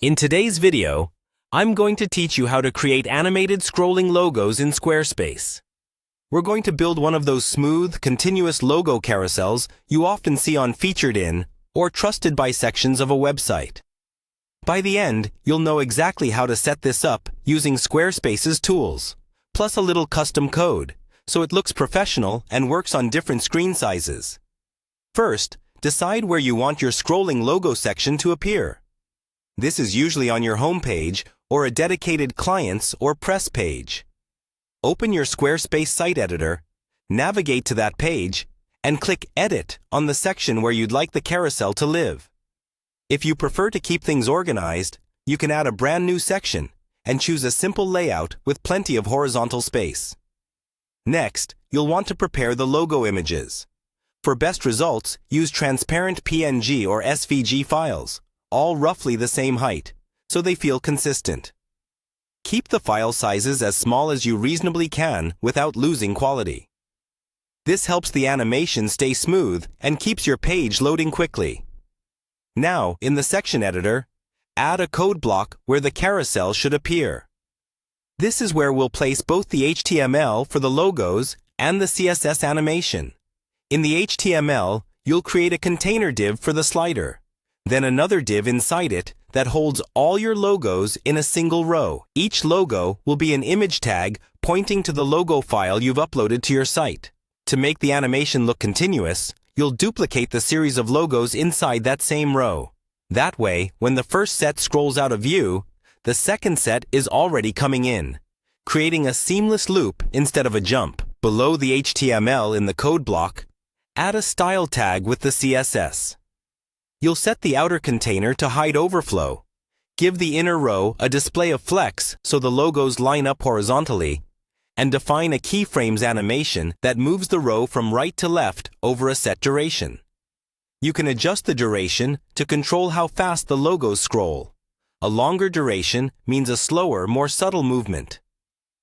In today's video, I'm going to teach you how to create animated scrolling logos in Squarespace. We're going to build one of those smooth, continuous logo carousels you often see on featured in or trusted by sections of a website. By the end, you'll know exactly how to set this up using Squarespace's tools, plus a little custom code, so it looks professional and works on different screen sizes. First, decide where you want your scrolling logo section to appear. This is usually on your home page or a dedicated clients or press page. Open your Squarespace site editor, navigate to that page, and click Edit on the section where you'd like the carousel to live. If you prefer to keep things organized, you can add a brand new section and choose a simple layout with plenty of horizontal space. Next, you'll want to prepare the logo images. For best results, use transparent PNG or SVG files, all roughly the same height, so they feel consistent. Keep the file sizes as small as you reasonably can without losing quality. This helps the animation stay smooth and keeps your page loading quickly. Now, in the section editor, add a code block where the carousel should appear. This is where we'll place both the HTML for the logos and the CSS animation. In the HTML, you'll create a container div for the slider, then another div inside it that holds all your logos in a single row. Each logo will be an image tag pointing to the logo file you've uploaded to your site. To make the animation look continuous, you'll duplicate the series of logos inside that same row. That way, when the first set scrolls out of view, the second set is already coming in, creating a seamless loop instead of a jump. Below the HTML in the code block, add a style tag with the CSS. You'll set the outer container to hide overflow, give the inner row a display of flex so the logos line up horizontally, and define a keyframes animation that moves the row from right to left over a set duration. You can adjust the duration to control how fast the logos scroll. A longer duration means a slower, more subtle movement.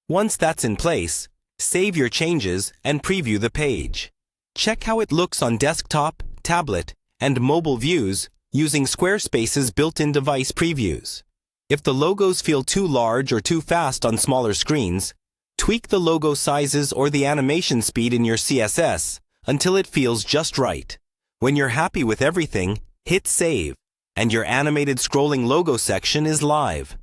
Once that's in place, save your changes and preview the page. Check how it looks on desktop, tablet, and mobile views using Squarespace's built-in device previews. If the logos feel too large or too fast on smaller screens, tweak the logo sizes or the animation speed in your CSS until it feels just right. When you're happy with everything, hit Save, and your animated scrolling logo section is live.